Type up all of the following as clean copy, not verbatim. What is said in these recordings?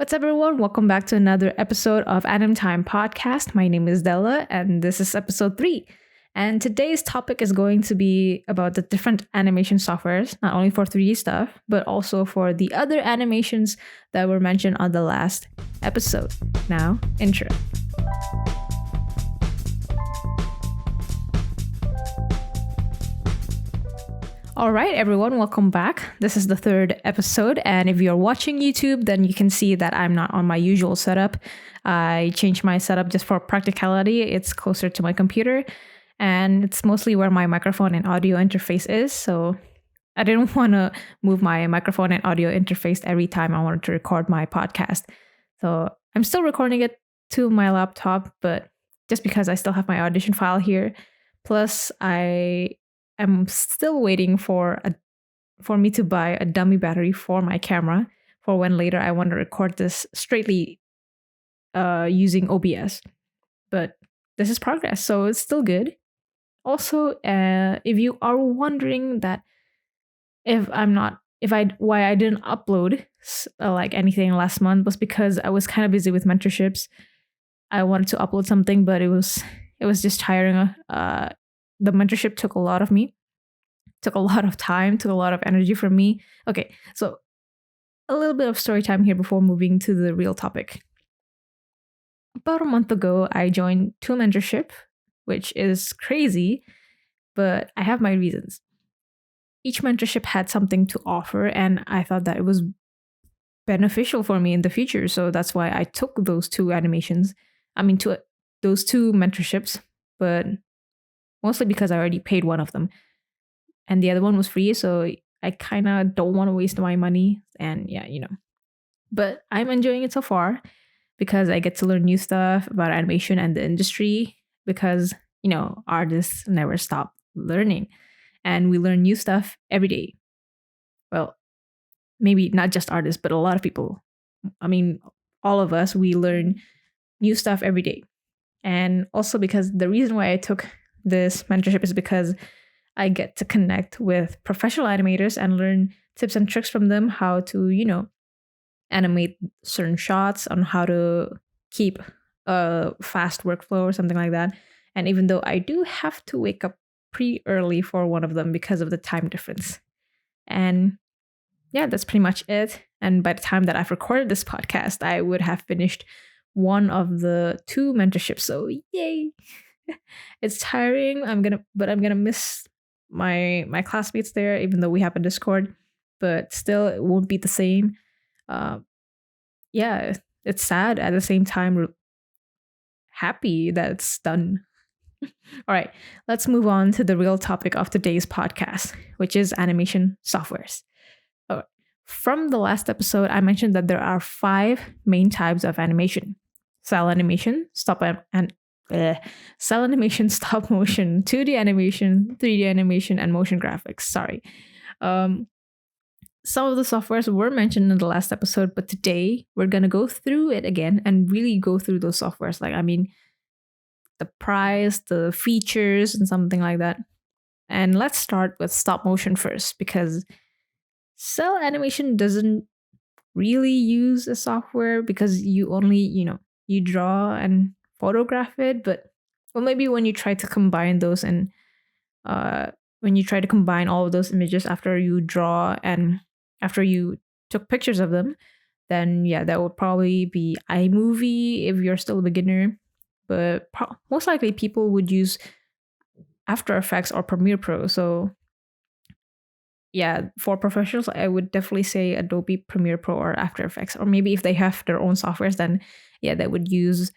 What's up, everyone? Welcome back to another episode of AnimTime podcast. My name is Della, and this is episode 3. And today's topic is going to be about the different animation softwares, not only for 3D stuff, but also for the other animations that were mentioned on the last episode. Now, intro. All right, everyone, welcome back. This is the 3rd episode, and if you're watching YouTube, then you can see that I'm not on my usual setup. I changed my setup just for practicality. It's closer to my computer, and it's mostly where my microphone and audio interface is, so I didn't want to move my microphone and audio interface every time I wanted to record my podcast. So I'm still recording it to my laptop, but just because I still have my audition file here, plus I'm still waiting for me to buy a dummy battery for my camera for when later I want to record this straightly using OBS. But this is progress, so it's still good. Also, if you are wondering that why I didn't upload like anything last month, was because I was kind of busy with mentorships. I wanted to upload something, but it was just tiring. The mentorship took a lot of me, took a lot of time, took a lot of energy from me. Okay, so a little bit of story time here before moving to the real topic. About a month ago, I joined 2 mentorship, which is crazy, but I have my reasons. Each mentorship had something to offer, and I thought that it was beneficial for me in the future. So that's why I took those 2 those 2 mentorships, but mostly because I already paid one of them. And the other one was free, so I kind of don't want to waste my money. And yeah, But I'm enjoying it so far because I get to learn new stuff about animation and the industry because, artists never stop learning. And we learn new stuff every day. Well, maybe not just artists, but a lot of people. All of us, we learn new stuff every day. And also because the reason why I took this mentorship is because I get to connect with professional animators and learn tips and tricks from them, how to, animate certain shots, on how to keep a fast workflow or something like that. And even though I do have to wake up pretty early for one of them because of the time difference. And yeah, that's pretty much it. And by the time that I've recorded this podcast, I would have finished one of the 2 mentorships. So yay. It's tiring. I'm gonna miss my classmates there, even though we have a Discord, but still it won't be the same. Yeah, it's sad at the same time, happy that it's done. All right, let's move on to the real topic of today's podcast, which is animation softwares. From the last episode, I mentioned that there are 5 main types of animation: cell animation, cell animation, stop motion, 2D animation, 3D animation, and motion graphics. Sorry. Some of the softwares were mentioned in the last episode, but today we're going to go through it again and really go through those softwares. The price, the features, and something like that. And let's start with stop motion first, because cell animation doesn't really use a software because you only, you draw and photograph it. But maybe when you try to combine those and when you try to combine all of those images after you draw and after you took pictures of them, then yeah, that would probably be iMovie if you're still a beginner. But most likely people would use After Effects or Premiere Pro. So yeah, for professionals, I would definitely say Adobe Premiere Pro or After Effects. Or maybe if they have their own softwares, then yeah, they would use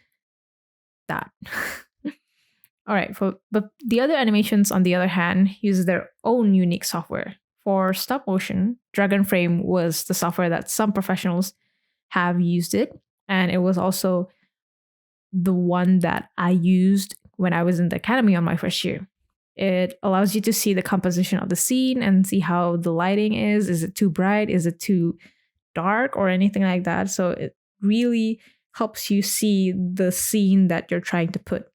that. All right, but the other animations, on the other hand, use their own unique software. For stop motion, Dragon Frame was the software that some professionals have used it, and it was also the one that I used when I was in the academy on my first year. It allows you to see the composition of the scene and see how the lighting is. Is it too bright? Is it too dark or anything like that? So it really helps you see the scene that you're trying to put.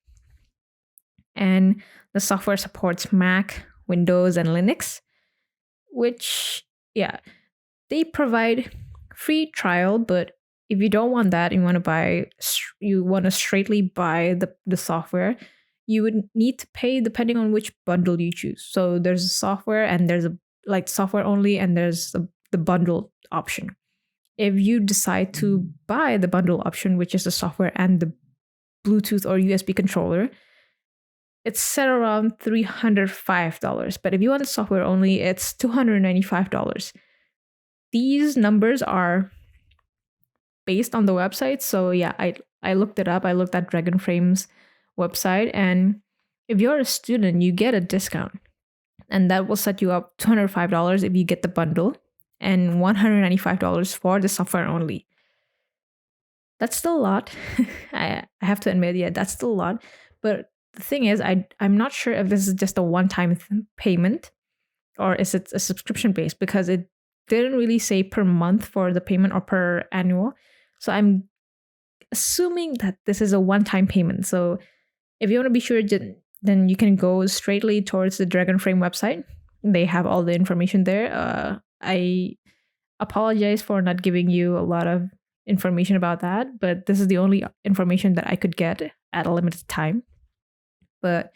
And the software supports Mac, Windows, and Linux, which, yeah, they provide free trial, but if you don't want that, you want to straightly buy the software, you would need to pay depending on which bundle you choose. So there's a software and there's a like software only, and there's the bundle option. If you decide to buy the bundle option, which is the software and the Bluetooth or USB controller, it's set around $305. But if you want the software only, it's $295. These numbers are based on the website. So yeah, I looked it up. I looked at Dragon Frame's website, and if you're a student, you get a discount, and that will set you up $205 if you get the bundle, and $195 for the software only. That's still a lot. I have to admit, yeah, that's still a lot. But the thing is, I'm not sure if this is just a one-time payment or is it a subscription based, because it didn't really say per month for the payment or per annual. So I'm assuming that this is a one-time payment. So if you want to be sure, then you can go straightly towards the Dragon Frame website. They have all the information there. I apologize for not giving you a lot of information about that, but this is the only information that I could get at a limited time. But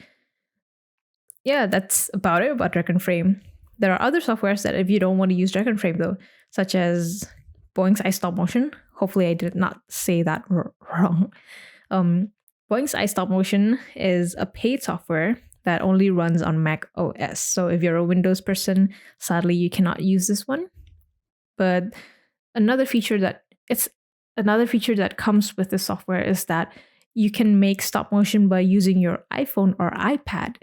yeah, that's about it about Dragon Frame. There are other softwares that if you don't want to use Dragon Frame though, such as Boing's iStop Motion. Hopefully I did not say that wrong. Boing's iStop Motion is a paid software that only runs on Mac OS. So if you're a Windows person, sadly you cannot use this one. But another feature that comes with this software is that you can make stop motion by using your iPhone or iPad.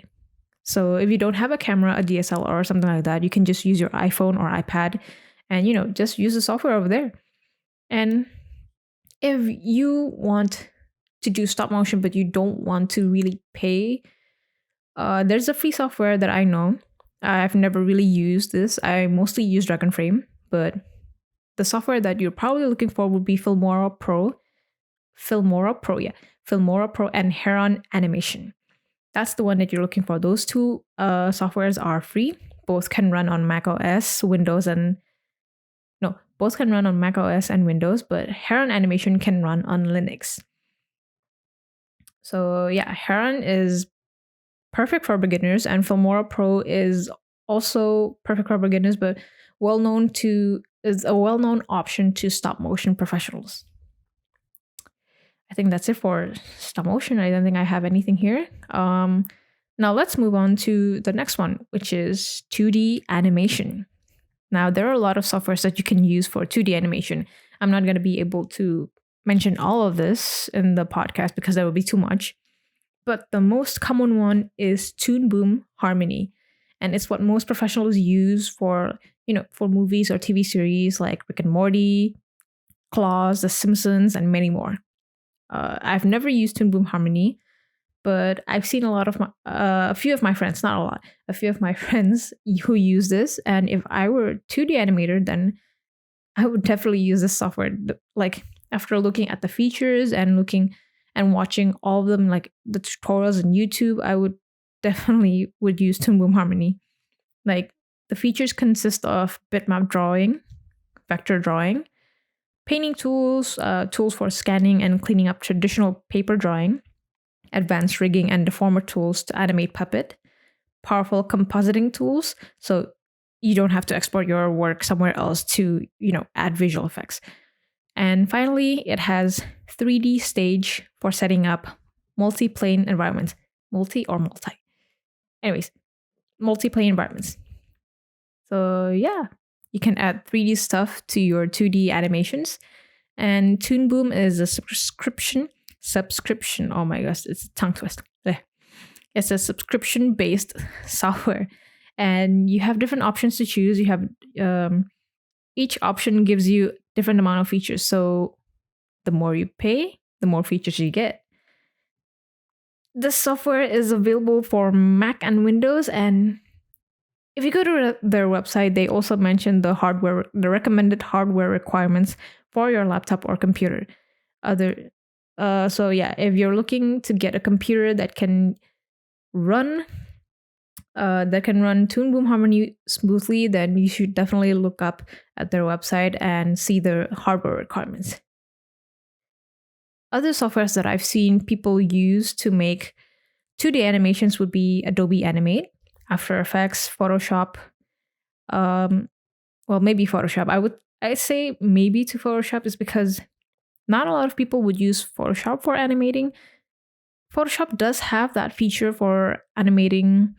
So if you don't have a camera, a DSLR or something like that, you can just use your iPhone or iPad and just use the software over there. And if you want to do stop motion but you don't want to really pay, there's a free software that I know. I've never really used this. I mostly use Dragon Frame, but the software that you're probably looking for would be Filmora Pro, and Heron Animation. That's the one that you're looking for. Those two softwares are free. Both can run on Mac OS, both can run on Mac OS and Windows, but Heron Animation can run on Linux. So yeah, Heron is perfect for beginners, and Filmora Pro is also perfect for beginners, but is a well-known option to stop motion professionals. I think that's it for stop motion. I don't think I have anything here. Now let's move on to the next one, which is 2D animation. Now there are a lot of softwares that you can use for 2D animation. I'm not going to be able to mention all of this in the podcast because that would be too much. But the most common one is Toon Boom Harmony. And it's what most professionals use for movies or TV series like Rick and Morty, Claws, The Simpsons, and many more. I've never used Toon Boom Harmony, but I've seen a few of my friends, not a lot, a few of my friends who use this. And if I were a 2D animator, then I would definitely use this software. Like after looking at the features and watching all of them, like the tutorials on YouTube, I would definitely use Toon Boom Harmony. Like the features consist of bitmap drawing, vector drawing, painting tools, tools for scanning and cleaning up traditional paper drawing, advanced rigging and deformer tools to animate puppet, powerful compositing tools, so you don't have to export your work somewhere else to, add visual effects. And finally, it has 3D stage for setting up multi-plane environments. Multi. Anyways, multi-plane environments. So yeah, you can add 3D stuff to your 2D animations. And Toon Boom is a subscription. Oh my gosh, it's a tongue twist. It's a subscription-based software. And you have different options to choose. You have each option gives you different amount of features. So the more you pay, the more features you get. This software is available for Mac and Windows, and if you go to their website, they also mention the recommended hardware requirements for your laptop or computer. So yeah, if you're looking to get a computer that can run Toon Boom Harmony smoothly, then you should definitely look up at their website and see the hardware requirements. other softwares that I've seen people use to make 2D animations would be Adobe Animate, After Effects, Photoshop. Um, well, maybe Photoshop. I say maybe to Photoshop is because not a lot of people would use Photoshop for animating. Photoshop does have that feature for animating.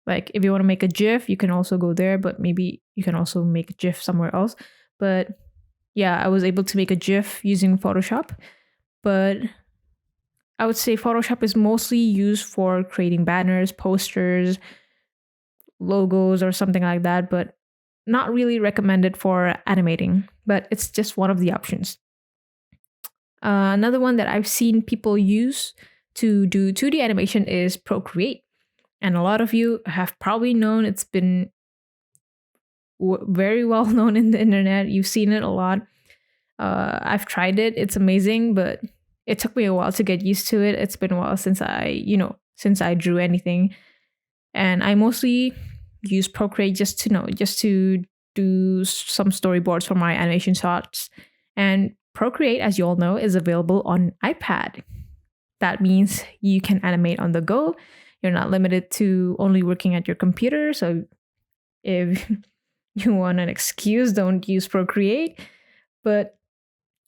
Like if you want to make a GIF, you can also go there, but maybe you can also make a GIF somewhere else. But yeah, I was able to make a GIF using Photoshop, but I would say Photoshop is mostly used for creating banners, posters, logos, or something like that, but not really recommended for animating, but it's just one of the options. Another one that I've seen people use to do 2D animation is Procreate. And a lot of you have probably known it's been very well known in the internet. You've seen it a lot. I've tried it. It's amazing, but it took me a while to get used to it. It's been a while since I drew anything. And I mostly use Procreate just to do some storyboards for my animation shots. And Procreate, as you all know, is available on iPad. That means you can animate on the go. You're not limited to only working at your computer. So if you want an excuse, don't use Procreate. But,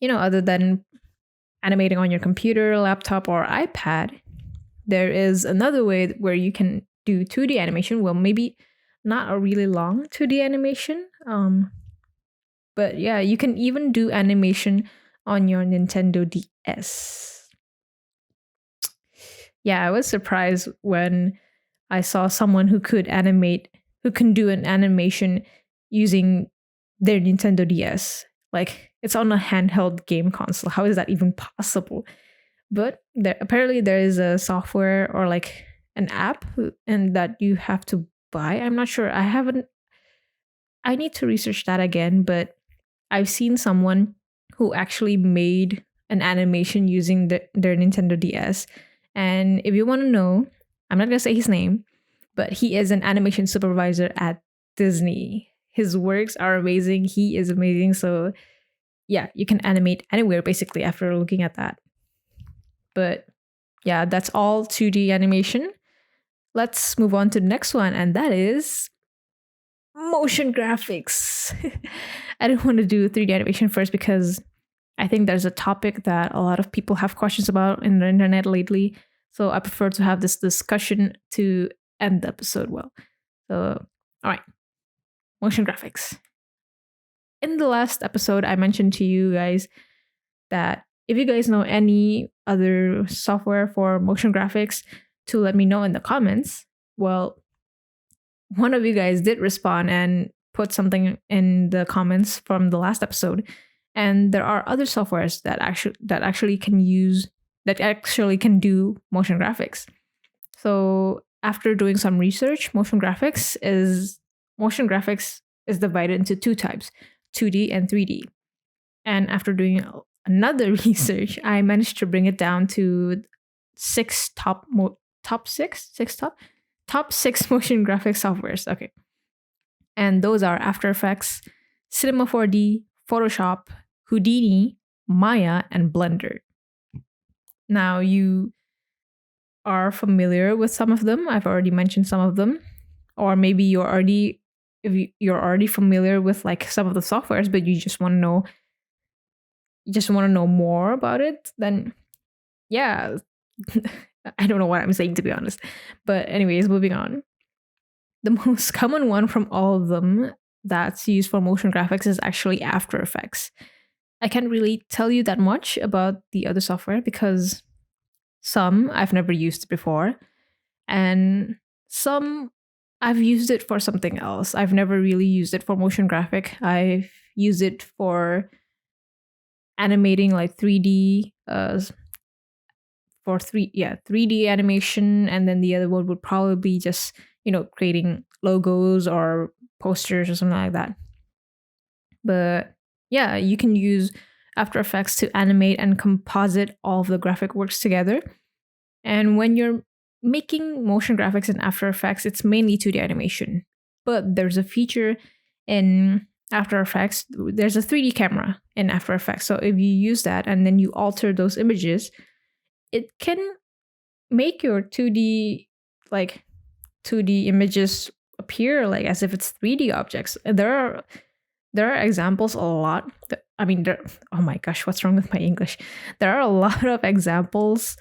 other than animating on your computer, laptop, or iPad, there is another way where you can do 2D animation. Well, maybe not a really long 2D animation. But yeah, you can even do animation on your Nintendo DS. Yeah, I was surprised when I saw someone who can do an animation using their Nintendo DS. Like, it's on a handheld game console. How is that even possible? But apparently there is a software or like an app and that you have to buy. I'm not sure. I need to research that again, but I've seen someone who actually made an animation using their Nintendo DS. And if you want to know, I'm not going to say his name, but he is an animation supervisor at Disney. His works are amazing. He is amazing. So yeah, you can animate anywhere basically after looking at that. But yeah, that's all 2D animation. Let's move on to the next one, and that is motion graphics. I didn't want to do 3D animation first because I think there's a topic that a lot of people have questions about in the internet lately. So I prefer to have this discussion to end the episode well. So, all right, motion graphics. In the last episode, I mentioned to you guys that if you guys know any other software for motion graphics, to let me know in the comments. Well, one of you guys did respond and put something in the comments from the last episode. And there are other softwares that actually can do motion graphics. So after doing some research, motion graphics is divided into two types, 2D and 3D. And after doing another research, I managed to bring it down to top six motion graphics softwares. Okay. And those are After Effects, Cinema 4D, Photoshop, Houdini, Maya, and Blender. Now, you are familiar with some of them. I've already mentioned some of them. Or maybe you're already familiar with like some of the softwares, but you just want to know more about it, then yeah. I don't know what I'm saying, to be honest. But anyways, moving on. The most common one from all of them that's used for motion graphics is actually After Effects. I can't really tell you that much about the other software because some I've never used before, and some I've used it for something else. I've never really used it for motion graphic. I've used it for animating like 3D 3D animation, and then the other one would probably be just creating logos or posters or something like that. But yeah, you can use After Effects to animate and composite all of the graphic works together. And when you're making motion graphics in After Effects, it's mainly 2D animation. But there's a feature in After Effects, there's a 3D camera in After Effects. So if you use that and then you alter those images, it can make your 2D like 2D images appear like as if it's 3D objects. There are examples a lot. Oh my gosh, what's wrong with my English? There are a lot of examples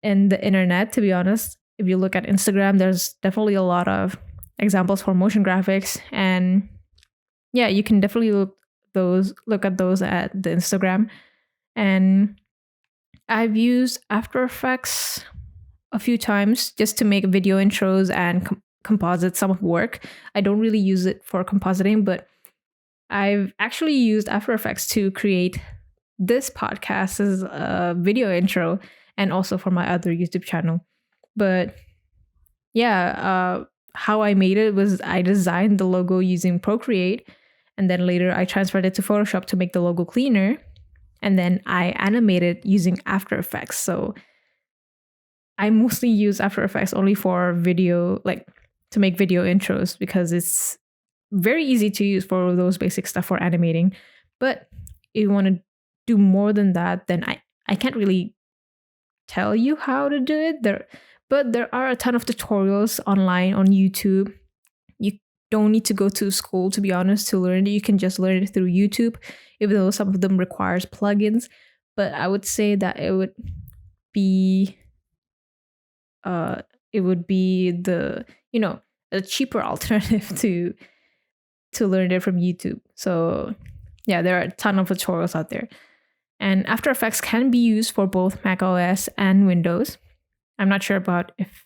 in the internet, to be honest. If you look at Instagram, there's definitely a lot of examples for motion graphics, and yeah, you can definitely look at those at the Instagram. And I've used After Effects a few times just to make video intros and composite some of work. I don't really use it for compositing, but I've actually used After Effects to create this podcast as a video intro and also for my other YouTube channel. But yeah, how I made it was I designed the logo using Procreate, and then later I transferred it to Photoshop to make the logo cleaner, and then I animated using After Effects. So I mostly use After Effects only for video, like to make video intros, because it's very easy to use for those basic stuff for animating. But if you want to do more than that, then I can't really tell you how to do it. But there are a ton of tutorials online on YouTube. You don't need to go to school, to be honest, to learn it. You can just learn it through YouTube, even though some of them requires plugins. But I would say that it would be the a cheaper alternative to learn it from YouTube. So yeah, there are a ton of tutorials out there. And After Effects can be used for both Mac OS and Windows. I'm not sure about if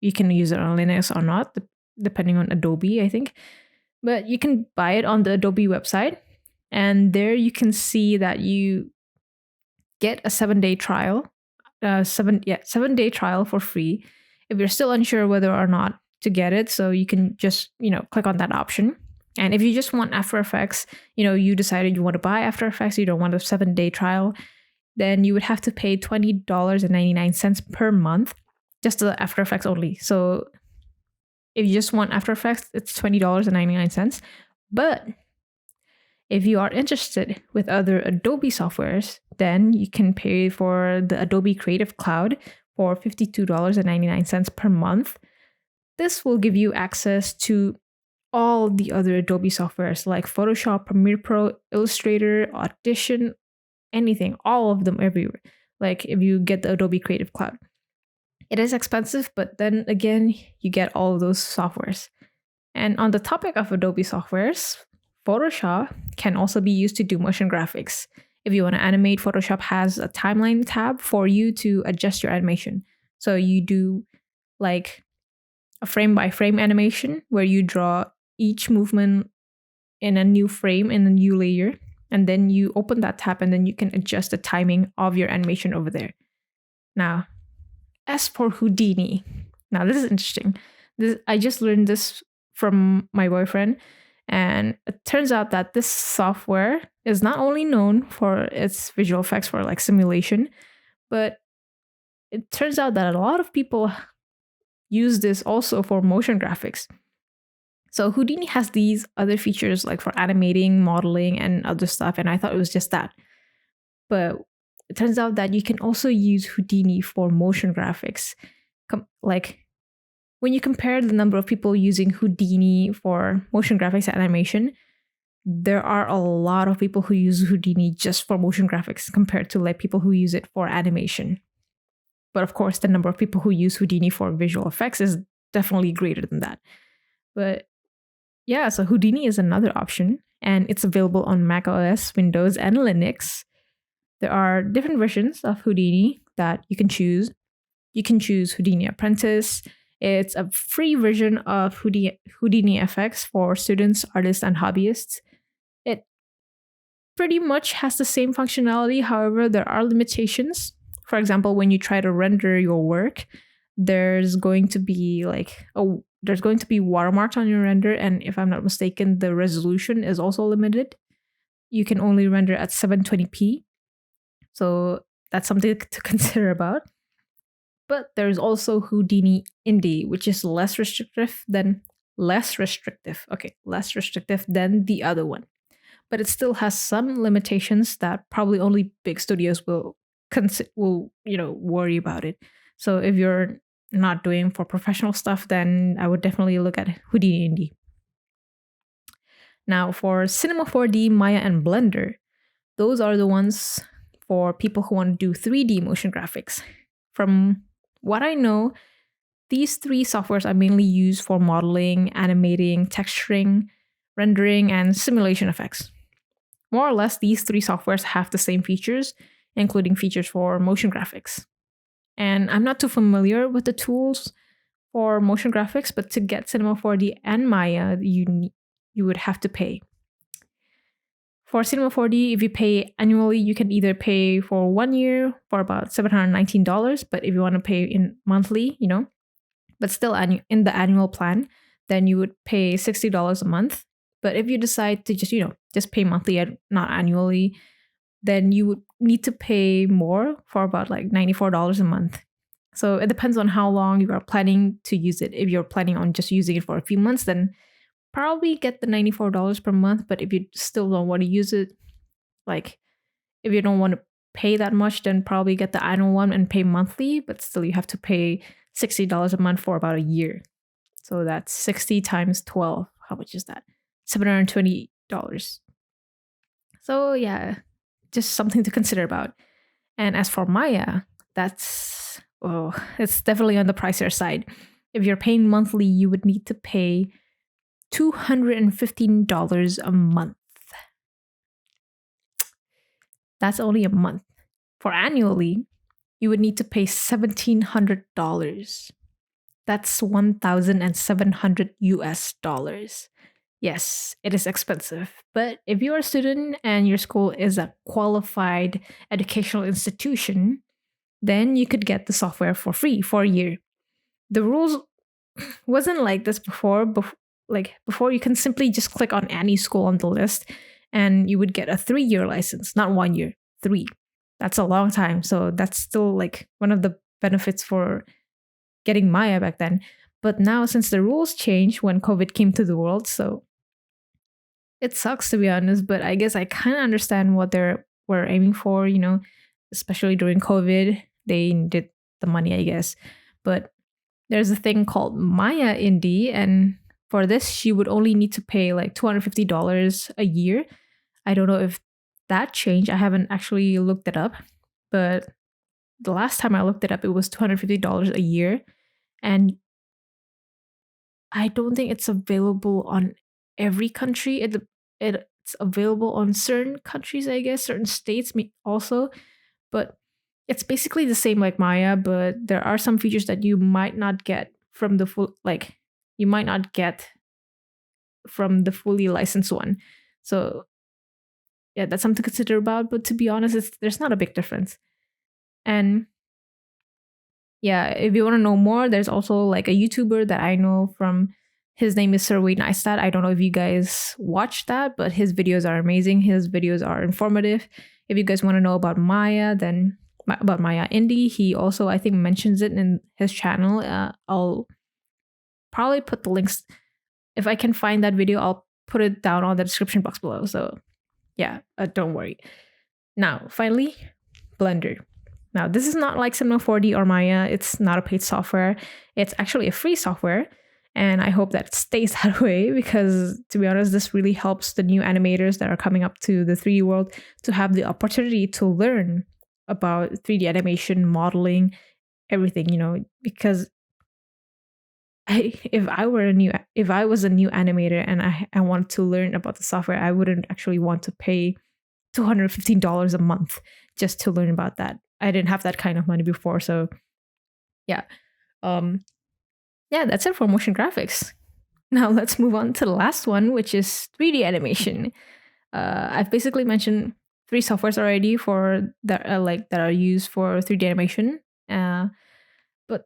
you can use it on Linux or not, depending on Adobe, I think. But you can buy it on the Adobe website. And there you can see that you get a 7-day trial. 7-day trial for free if you're still unsure whether or not to get it. So you can just, click on that option. And if you just want After Effects, you decided you want to buy After Effects, you don't want a 7-day trial, then you would have to pay $20.99 per month, just the After Effects only. So if you just want After Effects, it's $20.99. But if you are interested with other Adobe softwares, then you can pay for the Adobe Creative Cloud for $52.99 per month. This will give you access to all the other Adobe softwares like Photoshop, Premiere Pro, Illustrator, Audition, anything, all of them everywhere. Like if you get the Adobe Creative Cloud. It is expensive, but then again, you get all of those softwares. And on the topic of Adobe softwares, Photoshop can also be used to do motion graphics. If you want to animate, Photoshop has a timeline tab for you to adjust your animation. So you do like a frame by frame animation where you draw each movement in a new frame in a new layer, and then you open that tab and then you can adjust the timing of your animation over there. Now, as for Houdini, now this is interesting. I just learned this from my boyfriend, and it turns out that this software is not only known for its visual effects for like simulation, but it turns out that a lot of people use this also for motion graphics. So Houdini has these other features like for animating, modeling, and other stuff, and I thought it was just that. But it turns out that you can also use Houdini for motion graphics. Like when you compare the number of people using Houdini for motion graphics and animation, there are a lot of people who use Houdini just for motion graphics compared to like people who use it for animation. But of course, the number of people who use Houdini for visual effects is definitely greater than that. But yeah, so Houdini is another option, and it's available on Mac OS, Windows, and Linux. There are different versions of Houdini that you can choose. You can choose Houdini Apprentice. It's a free version of Houdini FX for students, artists, and hobbyists. It pretty much has the same functionality. However, there are limitations. For example, when you try to render your work, there's going to be watermarks on your render, and if I'm not mistaken, the resolution is also limited. You can only render at 720p. So that's something to consider about. But there's also Houdini Indie, which is less restrictive than less restrictive. Okay, less restrictive than the other one. But it still has some limitations that probably only big studios will worry about it. So if you're not doing for professional stuff, then I would definitely look at Houdini Indie. Now for Cinema 4D, Maya, and Blender, those are the ones for people who want to do 3D motion graphics. From what I know, these three softwares are mainly used for modeling, animating, texturing, rendering, and simulation effects. More or less, these three softwares have the same features, including features for motion graphics. And I'm not too familiar with the tools for motion graphics, but to get Cinema 4D and Maya, you would have to pay. For Cinema 4D, if you pay annually, you can either pay for 1 year for about $719, but if you want to pay in monthly, but still in the annual plan, then you would pay $60 a month. But if you decide to just pay monthly and not annually, then you would need to pay more for about like $94 a month. So it depends on how long you are planning to use it. If you're planning on just using it for a few months, then probably get the $94 per month. But if you still don't want to use it, like if you don't want to pay that much, then probably get the annual one and pay monthly. But still, you have to pay $60 a month for about a year. So that's 60 times 12. How much is that? $720. So yeah, just something to consider about. And as for Maya, it's definitely on the pricier side. If you're paying monthly, you would need to pay $215 a month. That's only a month. For annually, you would need to pay $1,700. That's $1,700 US. Yes, it is expensive. But if you're a student and your school is a qualified educational institution, then you could get the software for free for a year. The rules wasn't like this before. Before, you can simply just click on any school on the list and you would get a 3-year license, not 1 year, 3. That's a long time. So that's still like one of the benefits for getting Maya back then. But now, since the rules changed when COVID came to the world, so it sucks to be honest, but I guess I kind of understand what they were aiming for, especially during COVID. They needed the money, I guess. But there's a thing called Maya Indie, and for this, she would only need to pay like $250 a year. I don't know if that changed. I haven't actually looked it up, but the last time I looked it up, it was $250 a year. And I don't think it's available on every country. It's available on certain countries, I guess, certain states also. But it's basically the same like Maya, but there are some features that you might not get from the fully licensed one. So yeah, that's something to consider about. But to be honest, there's not a big difference. And yeah, if you want to know more, there's also like a YouTuber that I know from. His name is Sir Wade Neistat. I don't know if you guys watch that, but his videos are amazing. His videos are informative. If you guys want to know about Maya, then about Maya Indie, he also, I think, mentions it in his channel. I'll probably put the links. If I can find that video, I'll put it down on the description box below. So yeah, don't worry. Now, finally, Blender. Now, this is not like Cinema 4D or Maya. It's not a paid software. It's actually a free software. And I hope that it stays that way because, to be honest, this really helps the new animators that are coming up to the 3D world to have the opportunity to learn about 3D animation, modeling, everything, because if I was a new animator and I wanted to learn about the software, I wouldn't actually want to pay $215 a month just to learn about that. I didn't have that kind of money before. So yeah. Yeah, that's it for motion graphics. Now let's move on to the last one, which is 3D animation. I've basically mentioned 3 softwares already for that are used for 3D animation. But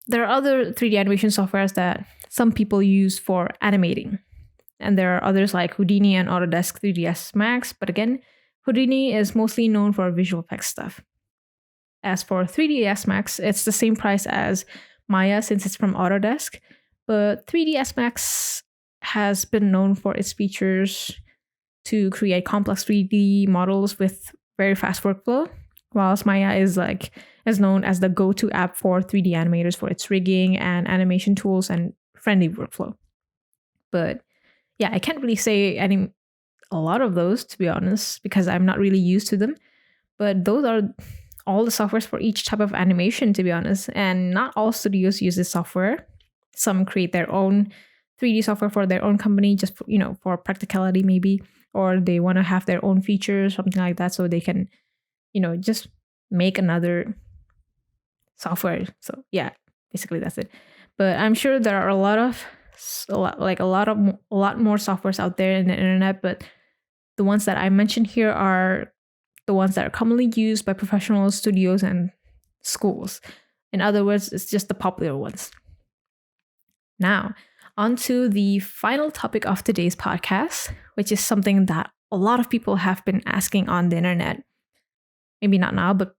there are other 3D animation softwares that some people use for animating. And there are others like Houdini and Autodesk 3ds Max. But again, Houdini is mostly known for visual effects stuff. As for 3ds Max, it's the same price as Maya since it's from Autodesk, But 3ds Max has been known for its features to create complex 3D models with very fast workflow, whilst Maya is known as the go-to app for 3D animators for its rigging and animation tools and friendly workflow. But yeah, I can't really say a lot of those, to be honest, because I'm not really used to them. But those are all the softwares for each type of animation, to be honest. And not all studios use this software. Some create their own 3D software for their own company, just for, for practicality maybe, or they want to have their own features, something like that, so they can, just make another software. So yeah, basically that's it. But I'm sure there are a lot more softwares out there in the internet, but the ones that I mentioned here are the ones that are commonly used by professional studios and schools. In other words, it's just the popular ones. Now, on to the final topic of today's podcast, which is something that a lot of people have been asking on the internet. Maybe not now, but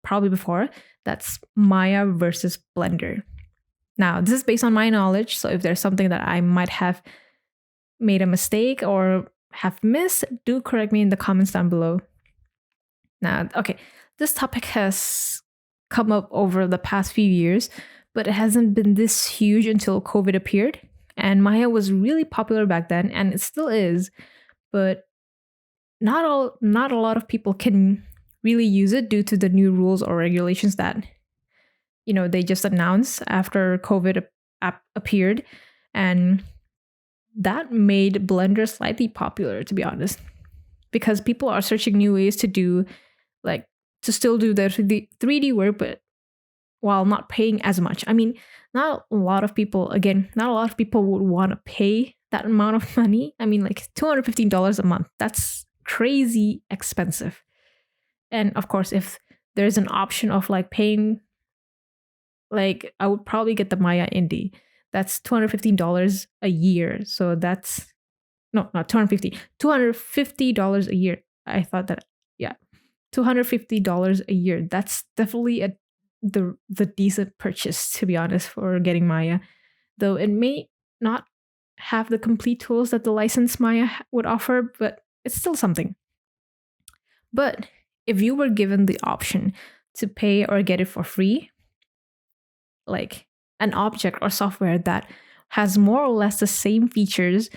probably before. That's Maya versus Blender. Now, this is based on my knowledge, so if there's something that I might have made a mistake or have missed, do correct me in the comments down below. Now, okay, this topic has come up over the past few years, but it hasn't been this huge until COVID appeared. And Maya was really popular back then, and it still is, but not a lot of people can really use it due to the new rules or regulations that they just announced after COVID appeared, and that made Blender slightly popular, to be honest, because people are searching new ways to still do their 3D work, but while not paying as much. I mean, not a lot of people would want to pay that amount of money. I mean, like $215 a month. That's crazy expensive. And of course, if there's an option of paying, I would probably get the Maya Indie. That's $215 a year. So that's not $250 a year. I thought that, yeah, $250 a year. That's definitely the decent purchase, to be honest, for getting Maya. Though it may not have the complete tools that the licensed Maya would offer, but it's still something. But if you were given the option to pay or get it for free, like an object or software that has more or less the same features,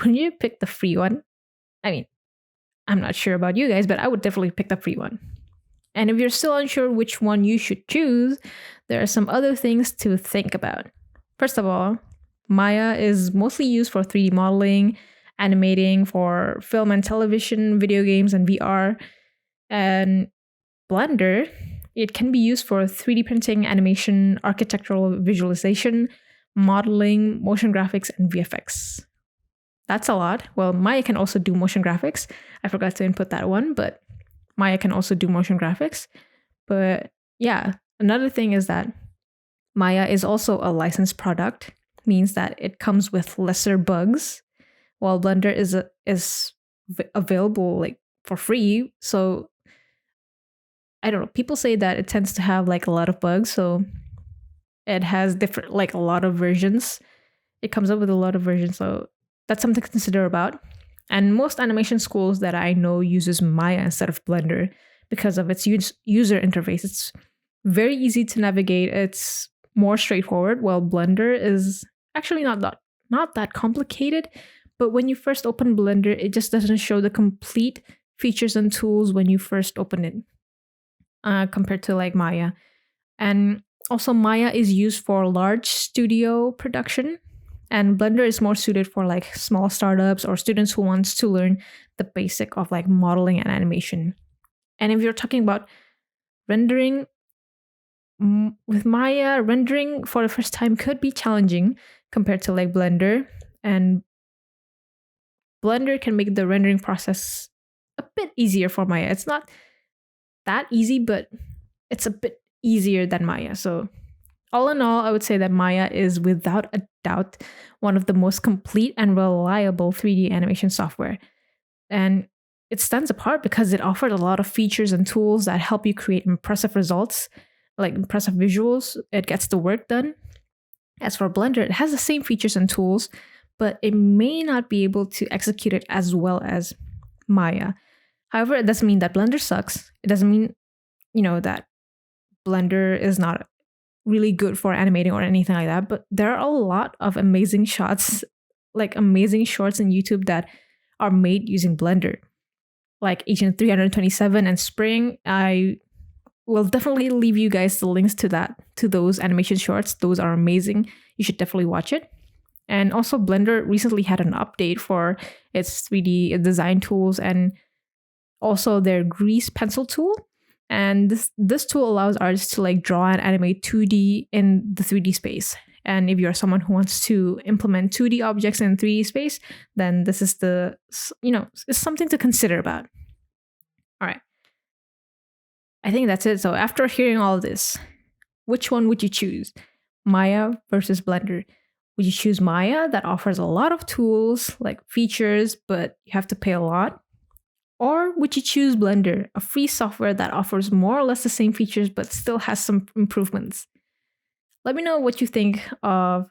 when you pick the free one, I mean, I'm not sure about you guys, but I would definitely pick the free one. And if you're still unsure which one you should choose, there are some other things to think about. First of all, Maya is mostly used for 3D modeling, animating for film and television, video games, and VR. And Blender, it can be used for 3D printing, animation, architectural visualization, modeling, motion graphics, and VFX. That's a lot. Well, Maya can also do motion graphics. I forgot to input that one, but Maya can also do motion graphics. But yeah, another thing is that Maya is also a licensed product, means that it comes with lesser bugs, while Blender is available for free. So I don't know. People say that it tends to have a lot of bugs, so it has different a lot of versions. It comes up with a lot of versions, so that's something to consider about. And most animation schools that I know uses Maya instead of Blender because of its user interface. It's very easy to navigate. It's more straightforward, while Blender is actually not that complicated. But when you first open Blender, it just doesn't show the complete features and tools when you first open it, compared to Maya. And also Maya is used for large studio production, and Blender is more suited for small startups or students who wants to learn the basic of modeling and animation. And if you're talking about rendering, with Maya, rendering for the first time could be challenging compared to Blender. And Blender can make the rendering process a bit easier for Maya. It's not that easy, but it's a bit easier than Maya. So all in all, I would say that Maya is without a doubt one of the most complete and reliable 3D animation software. And it stands apart because it offered a lot of features and tools that help you create impressive results, impressive visuals. It gets the work done. As for Blender, it has the same features and tools, but it may not be able to execute it as well as Maya. However, it doesn't mean that Blender sucks. It doesn't mean, that Blender is not really good for animating or anything like that. But there are a lot of amazing shots, like amazing shorts in YouTube that are made using Blender. Like Agent 327 and Spring. I will definitely leave you guys the links to those animation shorts. Those are amazing. You should definitely watch it. And also Blender recently had an update for its 3D design tools and also their grease pencil tool. And this tool allows artists to like draw and animate 2D in the 3D space. And if you're someone who wants to implement 2D objects in 3D space, then this is it's something to consider about. All right. I think that's it. So after hearing all this, which one would you choose? Maya versus Blender. Would you choose Maya that offers a lot of tools, like features, but you have to pay a lot? Or would you choose Blender, a free software that offers more or less the same features, but still has some improvements? Let me know what you think let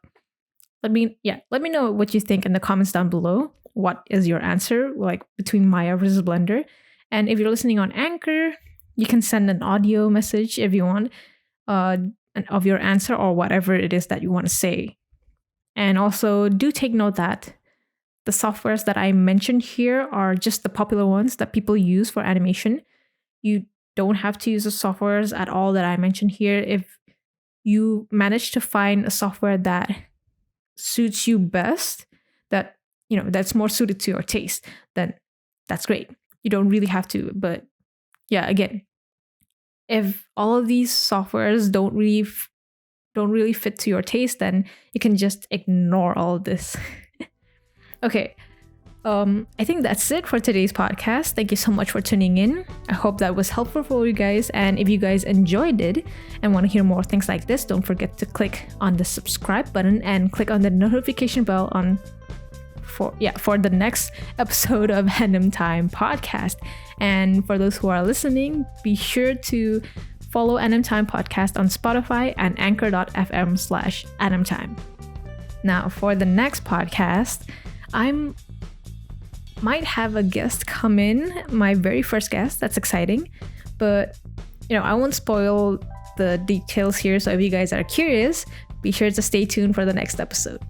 me know what you think in the comments down below. What is your answer, like between Maya versus Blender? And if you're listening on Anchor, you can send an audio message if you want of your answer or whatever it is that you want to say. And also do take note that the softwares that I mentioned here are just the popular ones that people use for animation. You don't have to use the softwares at all that I mentioned here. If you manage to find a software that suits you best, that's more suited to your taste, then that's great. You don't really have to. But yeah, again, if all of these softwares don't really fit to your taste, then you can just ignore all of this. Okay. I think that's it for today's podcast. Thank you so much for tuning in. I hope that was helpful for you guys. And if you guys enjoyed it and want to hear more things like this, don't forget to click on the subscribe button and click on the notification bell for the next episode of AnimTime podcast. And for those who are listening, be sure to follow AnimTime podcast on Spotify and anchor.fm/AnimTime. Now, for the next podcast, I might have a guest come in, my very first guest. That's exciting. But, I won't spoil the details here. So if you guys are curious, be sure to stay tuned for the next episode.